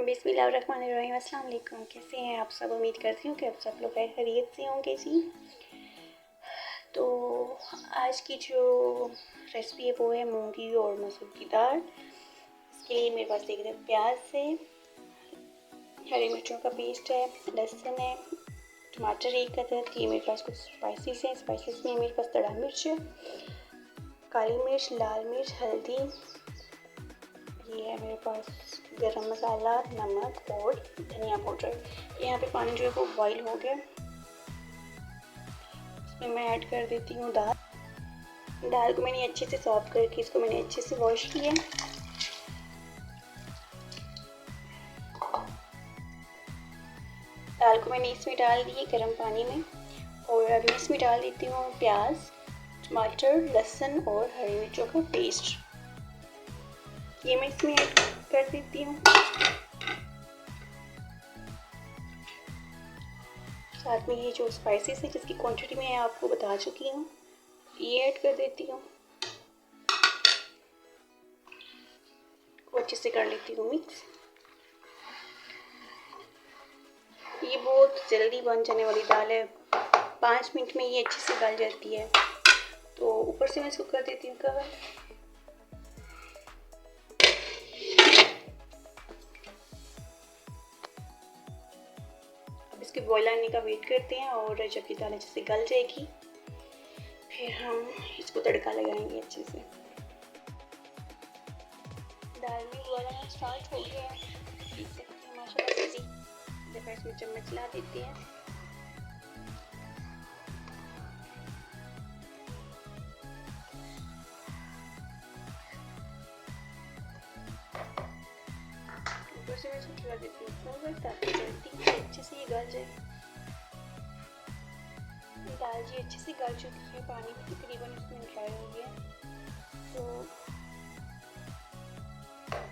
बिस्मिल्लाहिर्रहमानिर्रहीम। अस्सलाम वालेकुम। कैसे हैं आप सब? उम्मीद करती हूँ कि आप सब लोग खैर खैरियत से होंगे जी। तो आज की जो रेसिपी है वो है मूंगी और मसूर की दाल। इसके लिए मेरे पास एक प्याज है, हरी मिर्चों का पेस्ट है, लहसुन है, टमाटर एक अदद। ये मेरे पास कुछ स्पाइसेस हैं। स्पाइसेस में मेरे पास तड़ा मिर्च, काली मिर्च, लाल मिर्च, हल्दी, ये है मेरे पास गरम मसाला, नमक और धनिया पाउडर। यहाँ पे पानी जो है वो बॉईल हो गया। इसमें मैं ऐड कर देती हूँ दाल। दाल को मैंने अच्छे से साफ करके इसको मैंने अच्छे से वॉश किया। दाल को मैंने इसमें डाल दी गरम पानी में और अभी इसमें डाल देती हूँ प्याज, टमाटर, लहसुन और हरी मिर्चों का पेस्ट। ये मैं इसमें ऐड कर देती हूँ। साथ में ये जो स्पाइसेस है जिसकी क्वांटिटी मैं आपको बता चुकी हूँ, ये ऐड कर देती हूँ। को अच्छे से कर लेती हूँ मिक्स। ये बहुत जल्दी बन जाने वाली दाल है, 5 मिनट में ये अच्छे से गल जाती है। तो ऊपर से मैं इसको कर देती हूँ कवर। अब इसके बॉयल आने का वेट करते हैं और जब ये दाल अच्छे से गल जाएगी फिर हम इसको तड़का लगाएंगे अच्छे से। दाल में बॉयल आना स्टार्ट हो गया है, देख सकते हैं माशाल्लाह से। देखो इसमें चम्मच ला देते हैं। ऊपर से मैं इसको खिला देती हूँ ताकि जल्दी अच्छे से ये गल जाए। दाल जी अच्छे से गल चुकी है, पानी भी तकरीबन इसमें ड्राई हो गया। तो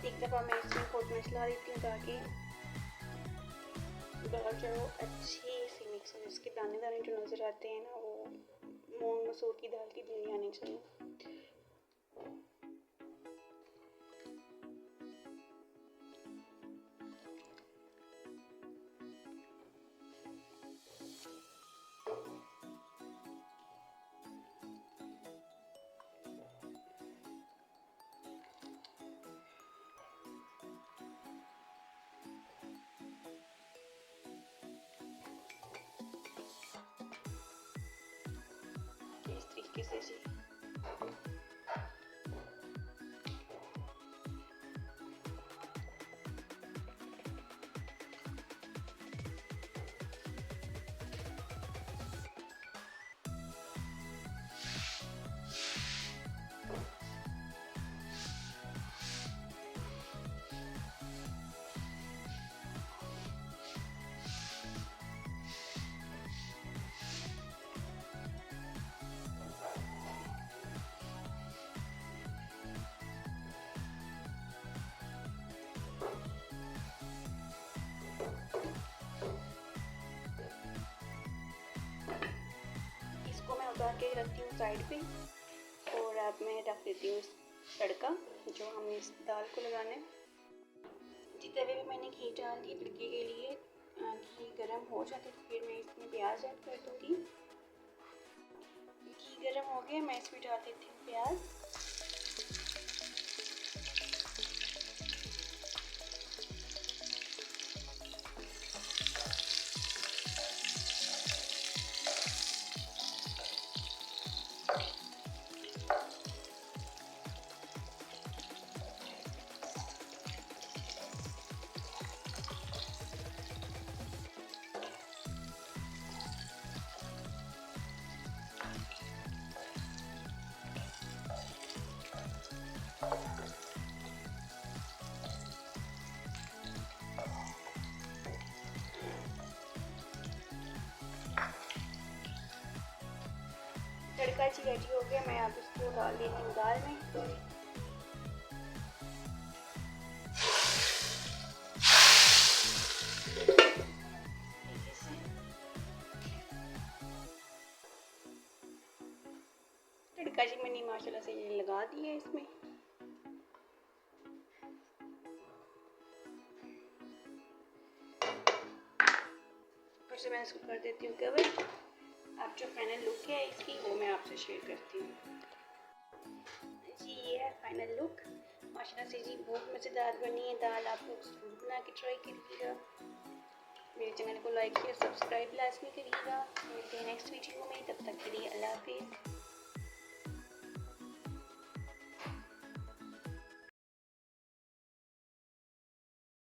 एक दफ़ा मैं इसमें कोट मसला देती हूँ ताकि दाल जो अच्छी सी मिक्स हो। इसके दाने दाने जो नज़र आते हैं ना, वो मूंग मसूर की दाल की नहीं आने चाहिए। इस तरीके से जी। उतार के रखती हूँ साइड पे और अब मैं रख देती हूँ तड़का जो हम इस दाल को लगाने। जी तवे पे मैंने घी डाल दिया तड़के के लिए। घी गर्म हो जाते तो फिर मैं इसमें प्याज ऐड कर दूँगी। घी गर्म हो गया, मैं इसमें डाल देती हूँ प्याज। तड़का जी रेडी हो गया, मैं अब इसको डाल देती हूँ दाल में। तड़का जी मैंने माशाल्लाह से ये लगा दिया इसमें। से मैं इसको कर देती हूँ कवर। अब जो फाइनल लुक है इसकी वो मैं आपसे शेयर करती हूँ। जी ये है फाइनल लुक। माशाल्लाह से जी बहुत मज़ेदार बनी है दाल। आप लोग ज़रूर बना के ट्राई करिएगा। मेरे चैनल को लाइक शेयर सब्सक्राइब लाजमी करिएगा। मिलते हैं नेक्स्ट वीडियो में, तब तक के लिए अल्लाह।